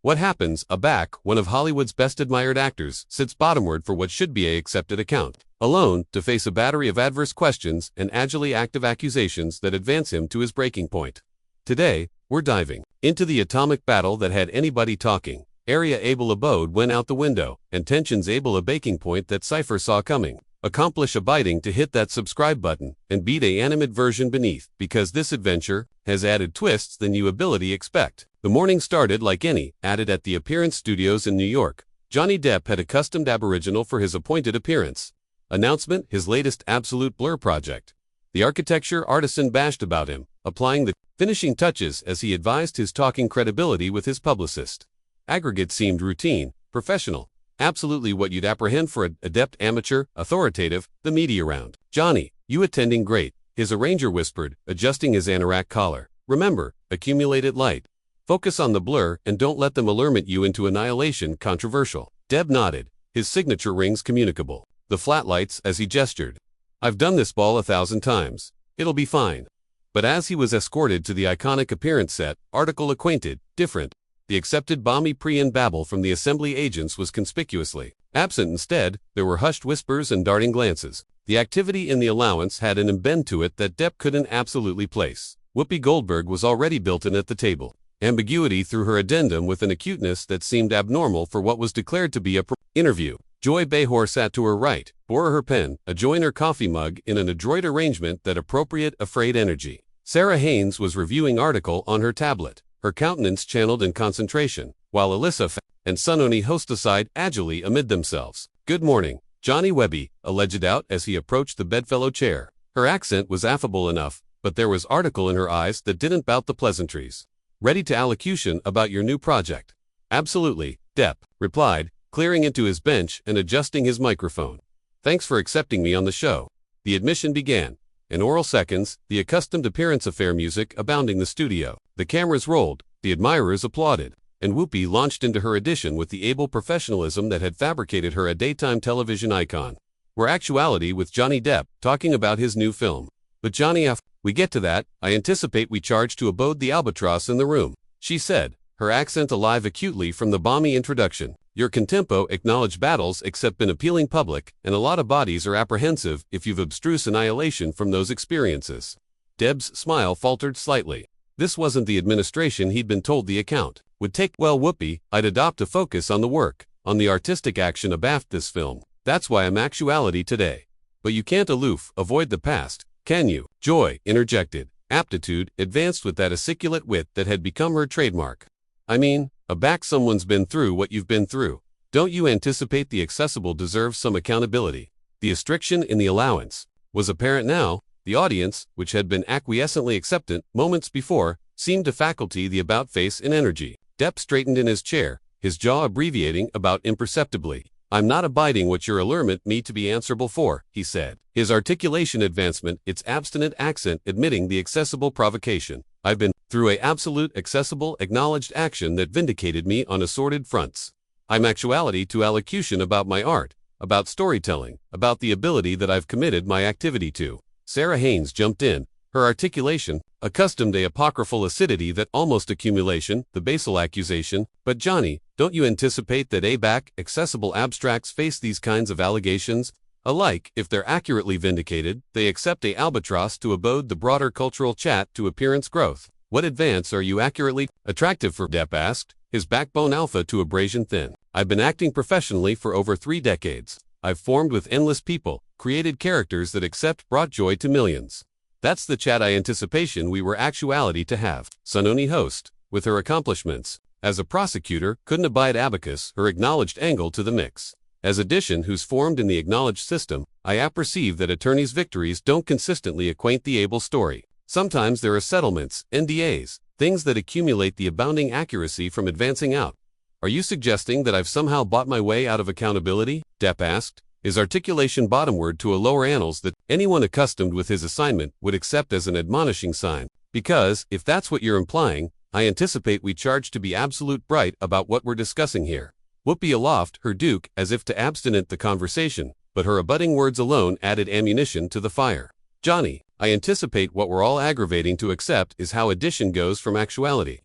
What happens? Aback, one of Hollywood's best admired actors, sits bottomward for what should be a accepted account. Alone, to face a battery of adverse questions and agilely active accusations that advance him to his breaking point. Today, we're diving into the atomic battle that had anybody talking. Area able abode went out the window, and tensions able a baking point that Cypher saw coming. Accomplish abiding to hit that subscribe button and beat a animate version beneath, because this adventure has added twists than you ability expect. The morning started like any, added at the Appearance Studios in New York. Johnny Depp had a customed aboriginal for his appointed appearance. Announcement, his latest absolute blur project. The architecture artisan bashed about him, applying the finishing touches as he advised his talking credibility with his publicist. Aggregate seemed routine, professional, absolutely what you'd apprehend for an adept amateur, authoritative, the media round. Johnny, you attending great, his arranger whispered, adjusting his anorak collar. Remember, accumulated light. Focus on the blur and don't let them allurement you into annihilation. Controversial. Deb nodded, his signature rings communicable. The flatlights as he gestured. I've done this ball 1,000 times. It'll be fine. But as he was escorted to the iconic appearance set, article acquainted, different. The accepted balmy pre-in babble from the assembly agents was conspicuously absent. Instead, there were hushed whispers and darting glances. The activity in the allowance had an bend to it that Depp couldn't absolutely place. Whoopi Goldberg was already built in at the table. Ambiguity through her addendum with an acuteness that seemed abnormal for what was declared to be a interview. Joy Behar sat to her right, bore her pen, a joiner coffee mug in an adroit arrangement that appropriate afraid energy. Sarah Haynes was reviewing article on her tablet, her countenance channeled in concentration, while Alyssa and Sunoni hostesside agilely amid themselves. Good morning, Johnny Webby, alleged out as he approached the bedfellow chair. Her accent was affable enough, but there was article in her eyes that didn't bout the pleasantries. Ready to allocution about your new project? Absolutely, Depp replied, clearing into his bench and adjusting his microphone. Thanks for accepting me on the show. The admission began. In oral seconds, the accustomed appearance affair music abounding the studio. The cameras rolled, the admirers applauded, and Whoopi launched into her audition with the able professionalism that had fabricated her a daytime television icon. We're actuality with Johnny Depp, talking about his new film. But Johnny F., we get to that, I anticipate we charge to abode the albatross in the room, she said, her accent alive acutely from the balmy introduction. Your contempo acknowledged battles except been appealing public, and a lot of bodies are apprehensive if you've abstruse annihilation from those experiences. Deb's smile faltered slightly. This wasn't the administration he'd been told the account would take. Well, Whoopi, I'd adopt a focus on the work, on the artistic action abaft this film. That's why I'm actuality today. But you can't avoid the past, can you? Joy interjected, aptitude advanced with that aciculate wit that had become her trademark. I mean, aback someone's been through what you've been through. Don't you anticipate the accessible deserves some accountability? The restriction in the allowance was apparent now. The audience, which had been acquiescently acceptant moments before, seemed to faculty the about-face in energy. Depp straightened in his chair, his jaw abbreviating about imperceptibly. I'm not abiding what your allurement me to be answerable for, he said. His articulation advancement, its abstinent accent admitting the accessible provocation. I've been through a absolute accessible acknowledged action that vindicated me on assorted fronts. I'm actuality to allocution about my art, about storytelling, about the ability that I've committed my activity to. Sarah Haynes jumped in, her articulation, accustomed to apocryphal acidity that almost accumulation, the basal accusation. But Johnny, don't you anticipate that aback, accessible abstracts face these kinds of allegations? Alike, if they're accurately vindicated, they accept a albatross to abode the broader cultural chat to appearance growth. What advance are you accurately attractive for? Depp asked, his backbone alpha to abrasion thin. I've been acting professionally for over 3 decades. I've formed with endless people, created characters that accept brought joy to millions. That's the chat I anticipation we were actuality to have. Sunoni host, with her accomplishments, as a prosecutor, couldn't abide abacus, her acknowledged angle to the mix. As addition who's formed in the acknowledged system, I apperceive that attorneys' victories don't consistently acquaint the able story. Sometimes there are settlements, NDAs, things that accumulate the abounding accuracy from advancing out. Are you suggesting that I've somehow bought my way out of accountability? Depp asked, his articulation bottomward to a lower annals that anyone accustomed with his assignment would accept as an admonishing sign. Because, if that's what you're implying, I anticipate we charge to be absolute bright about what we're discussing here. Whoopi aloft, her duke, as if to abstinent the conversation, but her abutting words alone added ammunition to the fire. Johnny, I anticipate what we're all aggravating to accept is how addition goes from actuality.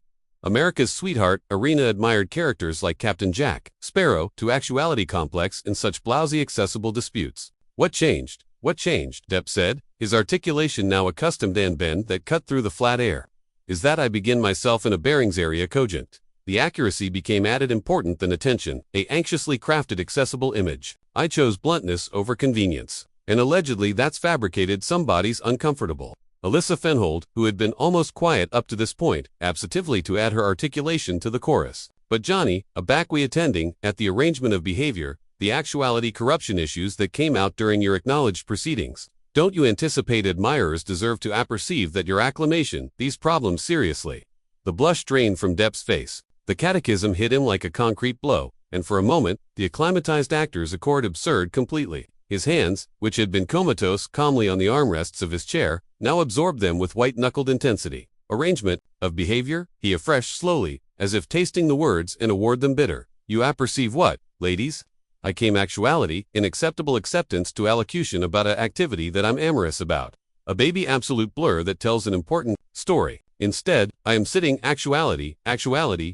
America's sweetheart, Arena admired characters like Captain Jack Sparrow to actuality complex in such blousy accessible disputes. What changed? What changed? Depp said, his articulation now accustomed and bend that cut through the flat air. Is that I begin myself in a bearings area cogent. The accuracy became added important than attention, a anxiously crafted accessible image. I chose bluntness over convenience. And allegedly that's fabricated somebody's uncomfortable. Alyssa Fenhold, who had been almost quiet up to this point, absently to add her articulation to the chorus. But Johnny, a backway attending, at the arrangement of behavior, the actuality corruption issues that came out during your acknowledged proceedings. Don't you anticipate admirers deserve to apperceive that your acclamation, these problems seriously? The blush drained from Depp's face. The catechism hit him like a concrete blow, and for a moment, the acclimatized actors accord absurd completely. His hands, which had been comatose calmly on the armrests of his chair, now absorbed them with white-knuckled intensity. Arrangement of behavior, he afresh slowly, as if tasting the words and award them bitter. You apperceive what, ladies? I came actuality, in acceptable acceptance to allocution about a activity that I'm amorous about. A baby absolute blur that tells an important story. Instead, I am sitting actuality,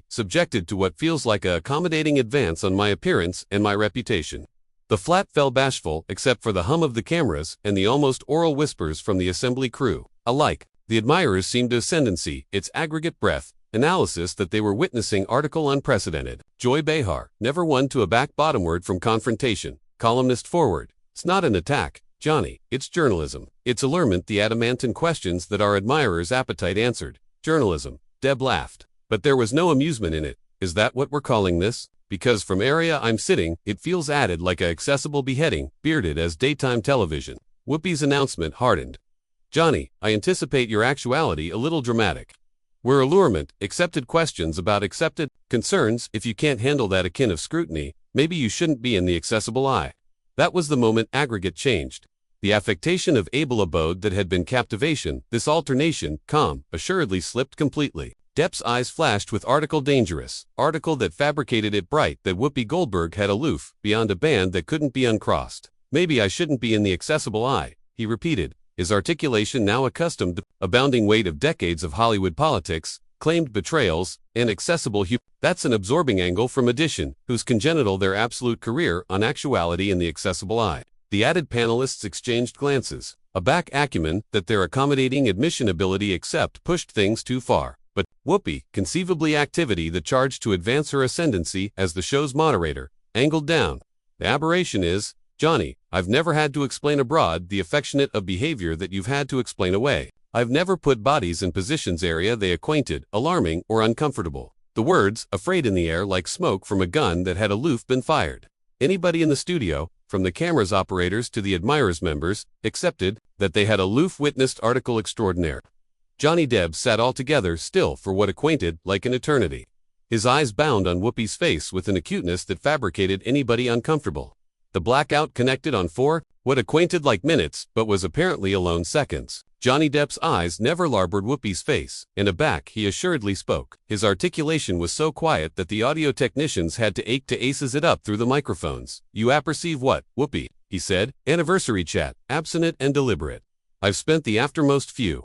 subjected to what feels like a accommodating advance on my appearance and my reputation. The flat fell bashful except for the hum of the cameras and the almost oral whispers from the assembly crew. Alike, the admirers seemed to ascendancy, its aggregate breath, analysis that they were witnessing article unprecedented. Joy Behar, never one to a back bottomward from confrontation, columnist forward. It's not an attack, Johnny, it's journalism. It's allurement the adamantine questions that our admirers' appetite answered. Journalism. Deb laughed. But there was no amusement in it. Is that what we're calling this? Because from area I'm sitting, it feels added like a accessible beheading, bearded as daytime television. Whoopi's announcement hardened. Johnny, I anticipate your actuality a little dramatic. We're allurement, accepted questions about accepted concerns. If you can't handle that akin of scrutiny, maybe you shouldn't be in the accessible eye. That was the moment aggregate changed. The affectation of able abode that had been captivation, this alternation, calm, assuredly slipped completely. Depp's eyes flashed with article dangerous, article that fabricated it bright that Whoopi Goldberg had aloof, beyond a band that couldn't be uncrossed. Maybe I shouldn't be in the accessible eye, he repeated, his articulation now accustomed to the abounding weight of decades of Hollywood politics, claimed betrayals, and accessible That's an absorbing angle from Edition, whose congenital their absolute career on actuality in the accessible eye. The added panelists exchanged glances, a back acumen that their accommodating admission ability except pushed things too far. But Whoopi, conceivably activity that charged to advance her ascendancy as the show's moderator, angled down. The aberration is, Johnny, I've never had to explain abroad the affectionate of behavior that you've had to explain away. I've never put bodies in positions area they acquainted, alarming or uncomfortable. The words, afraid in the air like smoke from a gun that had aloof been fired. Anybody in the studio, from the camera's operators to the admirers members, accepted that they had aloof witnessed article extraordinaire. Johnny Depp sat altogether still for what acquainted like an eternity. His eyes bound on Whoopi's face with an acuteness that fabricated anybody uncomfortable. The blackout connected on what acquainted like minutes but was apparently alone seconds. Johnny Depp's eyes never larboard Whoopi's face, and aback he assuredly spoke. His articulation was so quiet that the audio technicians had to ache to aces it up through the microphones. You apperceive what, Whoopi? He said. Anniversary chat, abstinent and deliberate. I've spent the aftermost few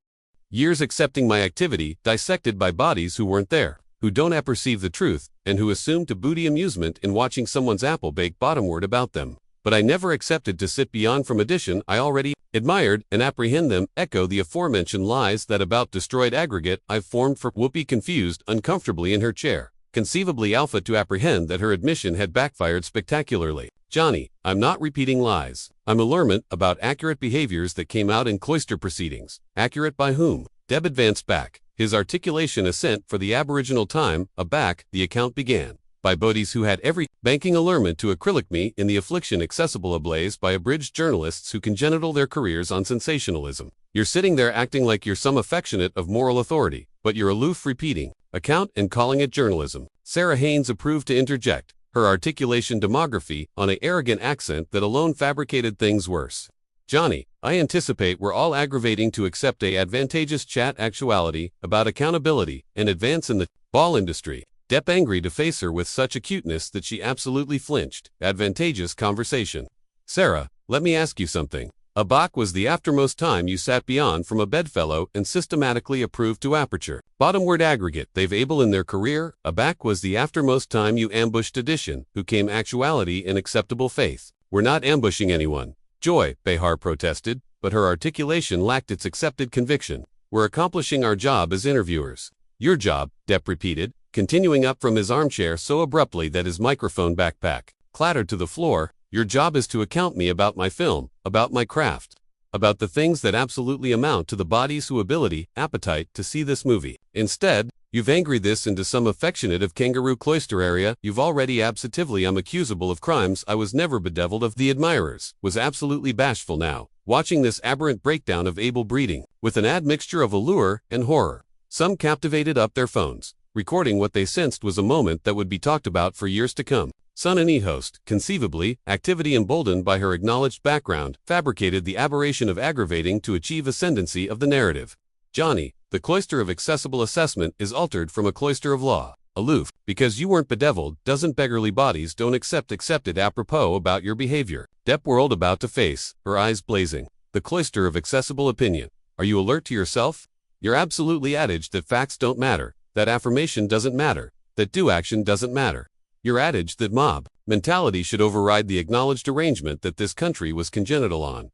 years accepting my activity, dissected by bodies who weren't there, who don't apperceive the truth, and who assume to booty amusement in watching someone's apple bake bottomward about them. But I never accepted to sit beyond from Edition. I already admired and apprehend them, echo the aforementioned lies that about destroyed aggregate I've formed for Whoopi confused uncomfortably in her chair, conceivably alpha to apprehend that her admission had backfired spectacularly. Johnny, I'm not repeating lies. I'm allurement about accurate behaviors that came out in cloister proceedings. Accurate by whom? Deb advanced back, his articulation assent for the aboriginal time, aback, the account began. By bodies who had every banking allurement to acrylic me in the affliction accessible ablaze by abridged journalists who congenital their careers on sensationalism. You're sitting there acting like you're some affectionate of moral authority, but you're aloof repeating account and calling it journalism. Sarah Haynes approved to interject, her articulation demography on an arrogant accent that alone fabricated things worse. Johnny, I anticipate we're all aggravating to accept a advantageous chat actuality about accountability and advance in the ball industry. Depp angry to face her with such acuteness that she absolutely flinched. Advantageous conversation. Sarah, let me ask you something. A bach was the aftermost time you sat beyond from a bedfellow and systematically approved to aperture. Bottom word aggregate, they've able in their career. A bach was the aftermost time you ambushed addition, who came actuality in acceptable faith. We're not ambushing anyone. Joy, Behar protested, but her articulation lacked its accepted conviction. We're accomplishing our job as interviewers. Your job, Depp repeated, continuing up from his armchair so abruptly that his microphone backpack clattered to the floor. Your job is to account me about my film, about my craft, about the things that absolutely amount to the body's ability, appetite to see this movie. Instead, you've angry this into some affectionate of kangaroo cloister area. You've already absently I'm accusable of crimes I was never bedeviled of. The admirers was absolutely bashful now, watching this aberrant breakdown of able breeding, with an admixture of allure and horror. Some captivated up their phones, recording what they sensed was a moment that would be talked about for years to come. Son and E-host, conceivably, activity emboldened by her acknowledged background, fabricated the aberration of aggravating to achieve ascendancy of the narrative. Johnny, the cloister of accessible assessment is altered from a cloister of law. Aloof, because you weren't bedeviled, doesn't beggarly bodies don't accepted apropos about your behavior. Depp whirled about to face, her eyes blazing. The cloister of accessible opinion. Are you alert to yourself? You're absolutely adage that facts don't matter, that affirmation doesn't matter, that do action doesn't matter. Your adage that mob mentality should override the acknowledged arrangement that this country was congenital on.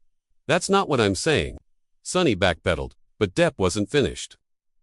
That's not what I'm saying. Sonny backpedaled, but Depp wasn't finished.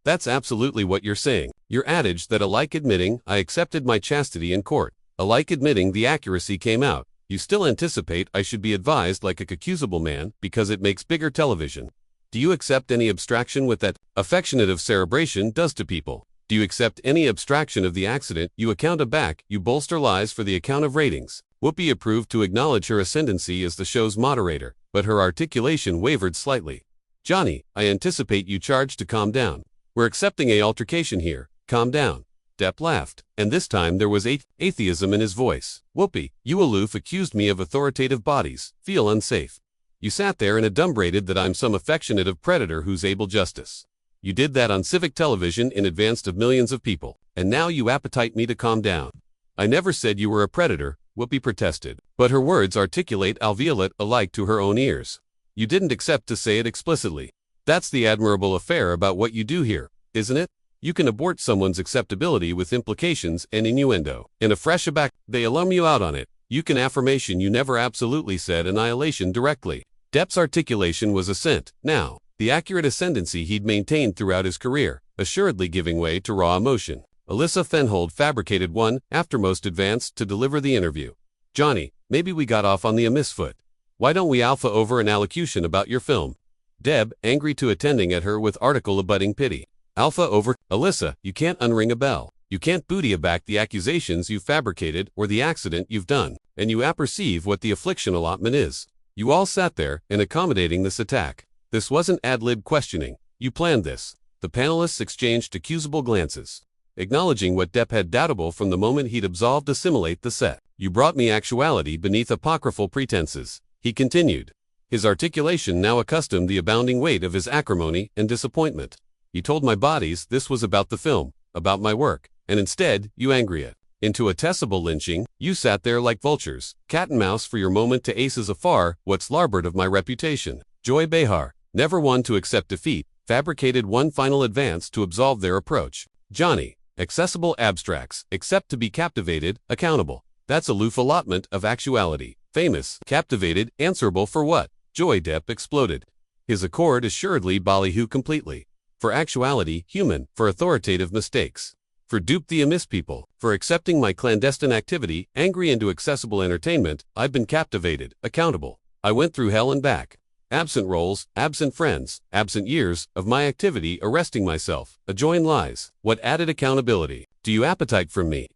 That's absolutely what you're saying. Your adage that alike admitting I accepted my chastity in court, alike admitting the accuracy came out, you still anticipate I should be advised like a accusable man because it makes bigger television. Do you accept any abstraction with that affectionate of cerebration does to people? Do you accept any abstraction of the accident you account back, you bolster lies for the account of ratings? Whoopi approved to acknowledge her ascendancy as the show's moderator, but her articulation wavered slightly. Johnny, I anticipate you charged to calm down. We're accepting a altercation here, calm down. Depp laughed, and this time there was atheism in his voice. Whoopi, you aloof accused me of authoritative bodies, feel unsafe. You sat there and adumbrated that I'm some affectionate of predator who's able justice. You did that on civic television in advance of millions of people, and now you appetite me to calm down. I never said you were a predator, Whoopi protested, but her words articulate alveolate alike to her own ears. You didn't accept to say it explicitly. That's the admirable affair about what you do here, isn't it? You can abort someone's acceptability with implications and innuendo. In a fresh aback, they alum you out on it. You can affirmation you never absolutely said annihilation directly. Depp's articulation was assent, now. The accurate ascendancy he'd maintained throughout his career, assuredly giving way to raw emotion. Alyssa Fenhold fabricated one, aftermost advanced to deliver the interview. Johnny, maybe we got off on the amiss foot. Why don't we alpha over an allocution about your film? Deb, angry to attending at her with article abutting pity. Alpha over, Alyssa, you can't unring a bell. You can't booty back the accusations you've fabricated or the accident you've done, and you apperceive what the affliction allotment is. You all sat there, in accommodating this attack. This wasn't ad-lib questioning. You planned this. The panelists exchanged accusable glances, acknowledging what Depp had doubtable from the moment he'd absolved assimilate the set. You brought me actuality beneath apocryphal pretenses, he continued, his articulation now accustomed the abounding weight of his acrimony and disappointment. You told my bodies this was about the film, about my work, and instead, you angry it into a testable lynching. You sat there like vultures, cat and mouse for your moment to aces afar what's larboard of my reputation. Joy Behar, never one to accept defeat, fabricated one final advance to absolve their approach. Johnny, accessible abstracts, except to be captivated, accountable. That's aloof allotment of actuality. Famous, captivated, answerable for what? Joy Depp exploded. His accord assuredly ballyhoo completely. For actuality, human, for authoritative mistakes. For dupe the amiss people, for accepting my clandestine activity, angry into accessible entertainment, I've been captivated, accountable. I went through hell and back. Absent roles, absent friends, absent years of my activity arresting myself, adjoin lies. What added accountability do you appetite from me?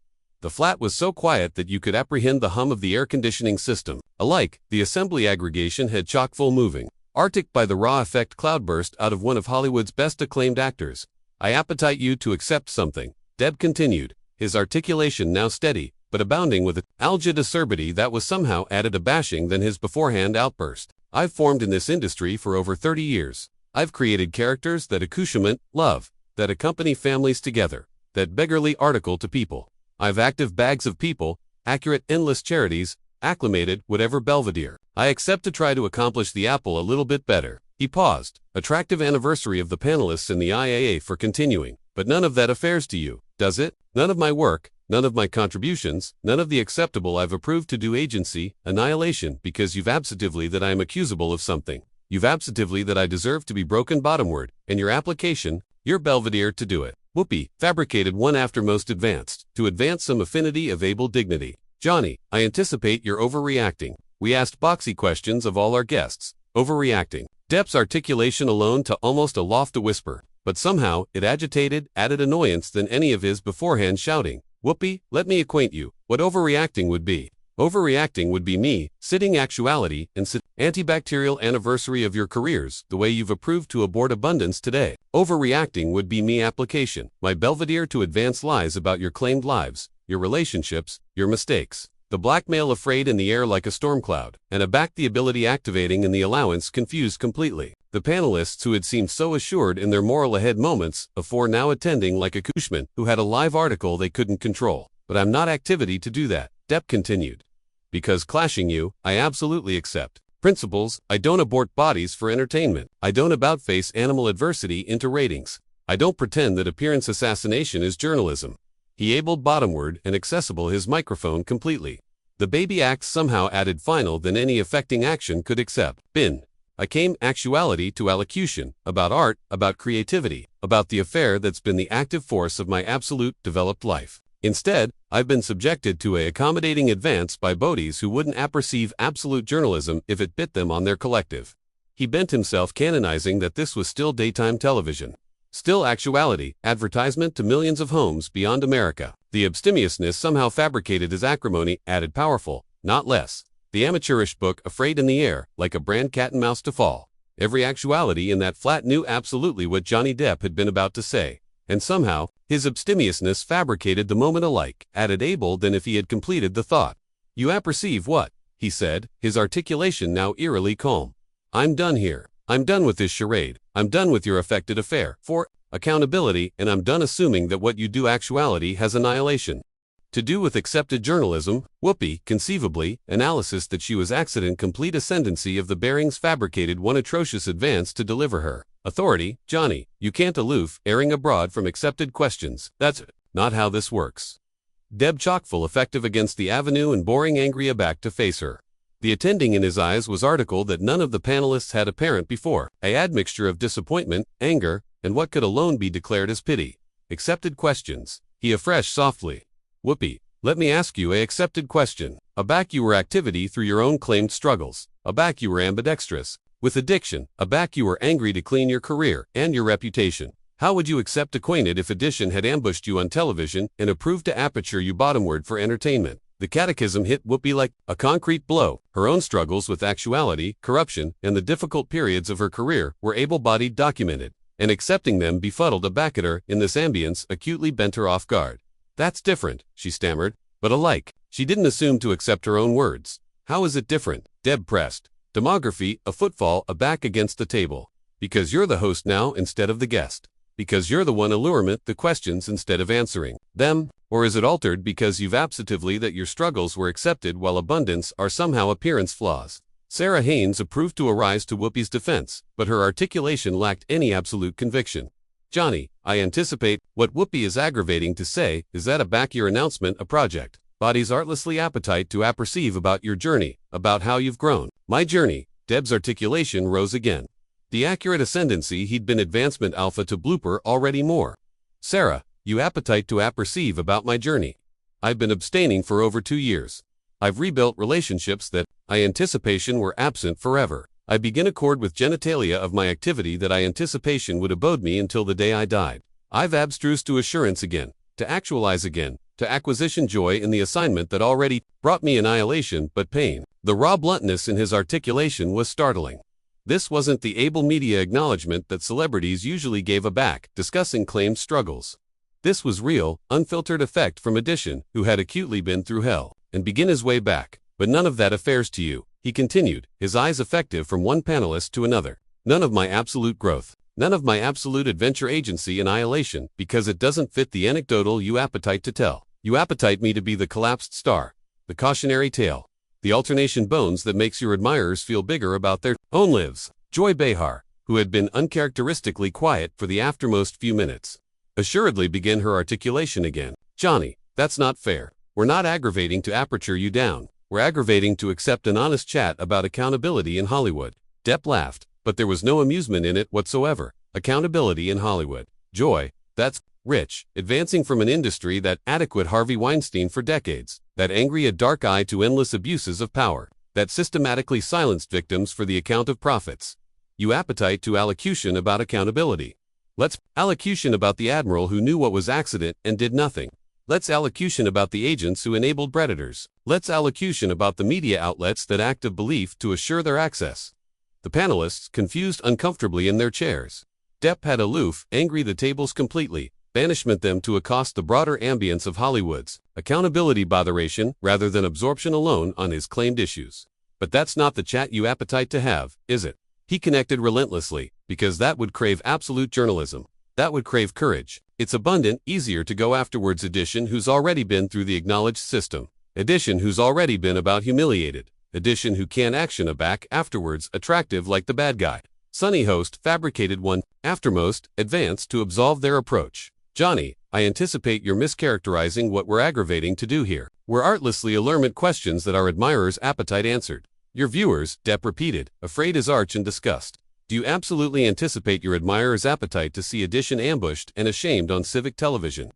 The flat was so quiet that you could apprehend the hum of the air conditioning system. Alike, the assembly aggregation had chock-full moving. Arctic by the raw effect cloudburst out of one of Hollywood's best acclaimed actors. I appetite you to accept something, Deb continued, his articulation now steady, but abounding with an algid acerbity that was somehow added abashing than his beforehand outburst. I've formed in this industry for over 30 years. I've created characters that accouchement, love, that accompany families together, that beggarly article to people. I've active bags of people, accurate endless charities, acclimated, whatever Belvedere. I accept to try to accomplish the apple a little bit better. He paused. Attractive anniversary of the panelists and the IAA for continuing. But none of that affairs to you, does it? None of my work, none of my contributions, none of the acceptable I've approved to do agency, annihilation, because you've absentively that I am accusable of something. You've absentively that I deserve to be broken bottomward, and your application, your Belvedere to do it. Whoopee, fabricated one after most advanced, to advance some affinity of able dignity. Johnny, I anticipate you're overreacting. We asked boxy questions of all our guests. Overreacting. Depp's articulation alone to almost a loft a whisper, but somehow it agitated, added annoyance than any of his beforehand shouting. Whoopee, let me acquaint you what overreacting would be. Overreacting would be me, sitting actuality, and antibacterial anniversary of your careers, the way you've approved to abort abundance today. Overreacting would be me application, my Belvedere to advance lies about your claimed lives, your relationships, your mistakes. The blackmail afraid in the air like a storm cloud, and aback the ability activating in the allowance confused completely. The panelists who had seemed so assured in their moral ahead moments, afore now attending like a Cushman who had a live article they couldn't control. But I'm not activity to do that, Depp continued. Because clashing you, I absolutely accept. Principles, I don't abort bodies for entertainment. I don't about-face animal adversity into ratings. I don't pretend that appearance assassination is journalism. He abled bottomward and accessible his microphone completely. The baby acts somehow added final than any affecting action could accept. I came actuality to allocution, about art, about creativity, about the affair that's been the active force of my absolute developed life. Instead, I've been subjected to a accommodating advance by bodies who wouldn't apperceive absolute journalism if it bit them on their collective. He bent himself canonizing that this was still daytime television. Still actuality, advertisement to millions of homes beyond America. The abstemiousness somehow fabricated his acrimony, added powerful, not less. The amateurish book afraid in the air, like a brand cat and mouse to fall. Every actuality in that flat knew absolutely what Johnny Depp had been about to say. And somehow, his abstemiousness fabricated the moment alike, added able than if he had completed the thought. You apperceive what? He said, his articulation now eerily calm. I'm done here. I'm done with this charade. I'm done with your affected affair for accountability, and I'm done assuming that what you do actuality has annihilation to do with accepted journalism. Whoopee, conceivably, analysis that she was accident complete ascendancy of the bearings fabricated one atrocious advance to deliver her. Authority, Johnny, you can't aloof, airing abroad from accepted questions. That's not how this works. Deb chockfull effective against the avenue and boring angry aback to face her. The attending in his eyes was article that none of the panelists had apparent before, a admixture of disappointment, anger, and what could alone be declared as pity. Accepted questions. He afresh softly. Whoopee, let me ask you a accepted question. Aback you were activity through your own claimed struggles. Aback you were ambidextrous. With addiction, aback you were angry to clean your career and your reputation. How would you accept acquainted if addition had ambushed you on television and approved to aperture you bottomward for entertainment? The catechism hit Whoopee like a concrete blow. Her own struggles with actuality, corruption, and the difficult periods of her career were able-bodied documented, and accepting them befuddled aback at her in this ambience acutely bent her off guard. That's different, she stammered, but alike. She didn't assume to accept her own words. How is it different? Deb pressed. Demography, a footfall, a back against the table. Because you're the host now instead of the guest. Because you're the one allurement, the questions instead of answering them. Or is it altered because you've absentively that your struggles were accepted while abundance are somehow appearance flaws? Sarah Haynes approved to arise to Whoopee's defense, but her articulation lacked any absolute conviction. Johnny, I anticipate, what Whoopee is aggravating to say is that aback your announcement a project. Body's artlessly appetite to apperceive about your journey, about how you've grown. My journey, Deb's articulation rose again. The accurate ascendancy he'd been advancement alpha to blooper already more. Sarah, you appetite to apperceive about my journey. I've been abstaining for over 2 years. I've rebuilt relationships that, I anticipation were absent forever. I begin accord with genitalia of my activity that I anticipation would abode me until the day I died. I've abstrused to assurance again, to actualize again, to acquisition joy in the assignment that already brought me annihilation but pain. The raw bluntness in his articulation was startling. This wasn't the able media acknowledgement that celebrities usually gave aback, discussing claimed struggles. This was real, unfiltered effect from addition, who had acutely been through hell, and begin his way back. But none of that affairs to you, he continued, his eyes effective from one panelist to another. None of my absolute growth. None of my absolute adventure agency annihilation, because it doesn't fit the anecdotal you appetite to tell. You appetite me to be the collapsed star, the cautionary tale, The alternation bones that makes your admirers feel bigger about their own lives. Joy Behar, who had been uncharacteristically quiet for the aftermost few minutes, assuredly began her articulation again. Johnny, that's not fair. We're not aggravating to aperture you down. We're aggravating to accept an honest chat about accountability in Hollywood. Depp laughed, but there was no amusement in it whatsoever. Accountability in Hollywood. Joy, that's rich, advancing from an industry that adequate Harvey Weinstein for decades, that angry a dark eye to endless abuses of power, that systematically silenced victims for the account of profits. You appetite to allocution about accountability. Let's allocution about the admiral who knew what was accident and did nothing. Let's allocution about the agents who enabled predators. Let's allocution about the media outlets that act of belief to assure their access. The panelists confused uncomfortably in their chairs. Depp had aloof, angry the tables completely, banishment them to accost the broader ambience of Hollywood's accountability botheration rather than absorption alone on his claimed issues. But that's not the chat you appetite to have, is it? He connected relentlessly, because that would crave absolute journalism. That would crave courage. It's abundant, easier to go afterwards edition who's already been through the acknowledged system. Edition who's already been about humiliated. Edition who can action a back afterwards attractive like the bad guy. Sunny host fabricated one, aftermost, advanced to absolve their approach. Johnny, I anticipate you're mischaracterizing what we're aggravating to do here. We're artlessly allurement questions that our admirers' appetite answered. Your viewers, Depp repeated, afraid as arch in disgust. Do you absolutely anticipate your admirers' appetite to see Edition ambushed and ashamed on civic television?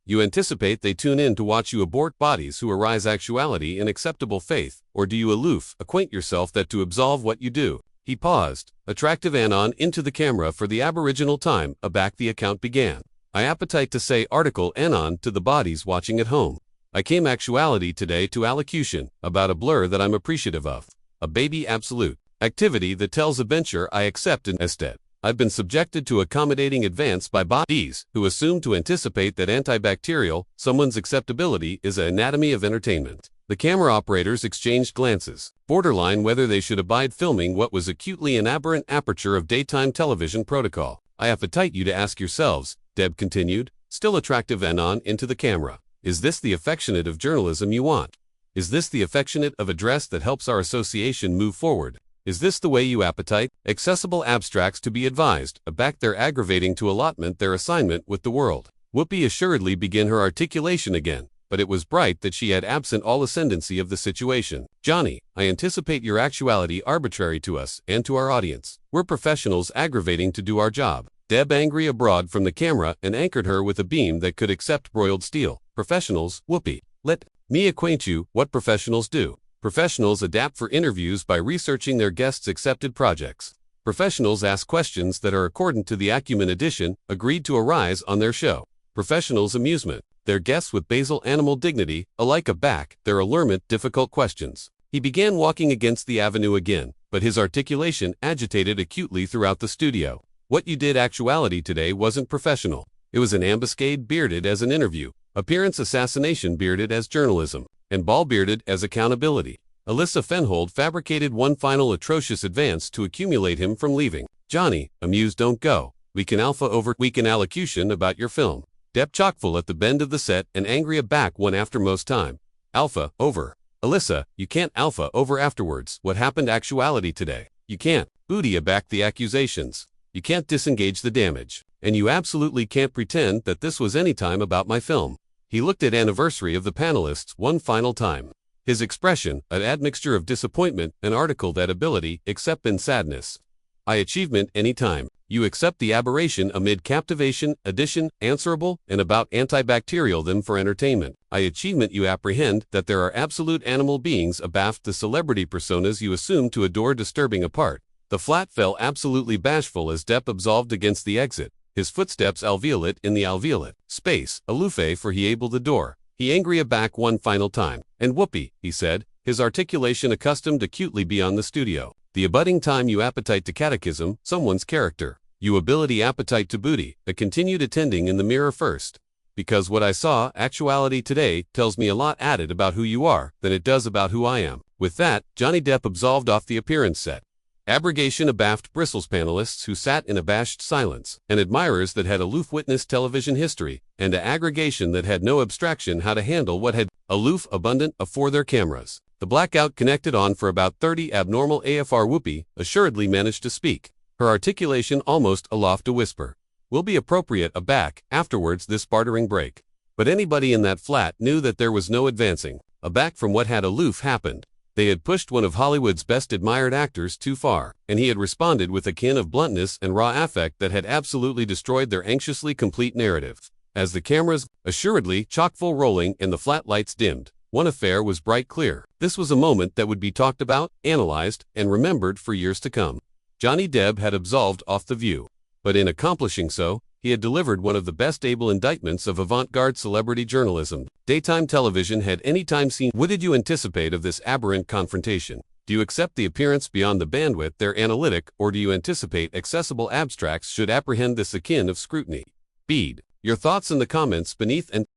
You anticipate they tune in to watch you abort bodies who arise actuality in acceptable faith, or do you aloof, acquaint yourself that to absolve what you do? He paused, attractive anon into the camera for the aboriginal time, aback the account began. I appetite to say article anon to the bodies watching at home. I came actuality today to allocution, about a blur that I'm appreciative of. A baby absolute. Activity that tells a bencher I accept instead. I've been subjected to accommodating advance by bodies who assume to anticipate that antibacterial, someone's acceptability is an anatomy of entertainment. The camera operators exchanged glances, borderline whether they should abide filming what was acutely an aberrant aperture of daytime television protocol. I appetite you to ask yourselves, Deb continued, still attractive anon into the camera. Is this the affectionate of journalism you want? Is this the affectionate of address that helps our association move forward? Is this the way you appetite? Accessible abstracts to be advised, aback their aggravating to allotment their assignment with the world. Whoopi assuredly began her articulation again, but it was bright that she had absent all ascendancy of the situation. Johnny, I anticipate your actuality arbitrary to us and to our audience. We're professionals aggravating to do our job. Deb angry abroad from the camera and anchored her with a beam that could accept broiled steel. Professionals, Whoopi. Let me acquaint you what professionals do. Professionals adapt for interviews by researching their guests' accepted projects. Professionals ask questions that are accordant to the acumen edition agreed to arise on their show. Professionals amusement. Their guests with basal animal dignity, alike aback, their allurement difficult questions. He began walking against the avenue again, but his articulation agitated acutely throughout the studio. What you did actuality today wasn't professional. It was an ambuscade bearded as an interview, appearance assassination bearded as journalism, and ball bearded as accountability. Alyssa Fenhold fabricated one final atrocious advance to accumulate him from leaving. Johnny, amused don't go. We can allocution about your film. Depp chockfull at the bend of the set and angry aback one after most time. Alpha, over. Alyssa, you can't alpha over afterwards. What happened actuality today? You can't. Booty aback the accusations. You can't disengage the damage. And you absolutely can't pretend that this was any time about my film. He looked at anniversary of the panelists one final time. His expression, an admixture of disappointment, an article that ability, except in sadness. I achievement any time. You accept the aberration amid captivation, addition, answerable, and about antibacterial them for entertainment. I achievement you apprehend that there are absolute animal beings abaft the celebrity personas you assume to adore disturbing apart. The flat fell absolutely bashful as Depp absolved against the exit. His footsteps alveolate in the alveolate space, aloofe for he able the door. He angry aback one final time. And Whoopi, he said, his articulation accustomed acutely beyond the studio. The abutting time you appetite to catechism, someone's character. You ability appetite to booty, a continued attending in the mirror first. Because what I saw, actuality today, tells me a lot added about who you are than it does about who I am. With that, Johnny Depp absolved off the appearance set. Abrogation abaft bristles panelists who sat in abashed silence, and admirers that had aloof witnessed television history, and a aggregation that had no abstraction how to handle what had aloof abundant afore their cameras. The blackout connected on for about 30 abnormal AFR. Whoopi assuredly managed to speak, her articulation almost aloft a whisper. Will be appropriate aback afterwards this bartering break. But anybody in that flat knew that there was no advancing, aback from what had aloof happened. They had pushed one of Hollywood's best admired actors too far, and he had responded with a kin of bluntness and raw affect that had absolutely destroyed their anxiously complete narrative. As the cameras, assuredly chock-full rolling and the flat lights dimmed, one affair was bright clear. This was a moment that would be talked about, analyzed, and remembered for years to come. Johnny Depp had absolved off the View. But in accomplishing so, he had delivered one of the best able indictments of avant-garde celebrity journalism daytime television had any time seen. What did you anticipate of this aberrant confrontation? Do you accept the appearance beyond the bandwidth they're analytic, or do you anticipate accessible abstracts should apprehend this akin of scrutiny? Bede your thoughts in the comments beneath and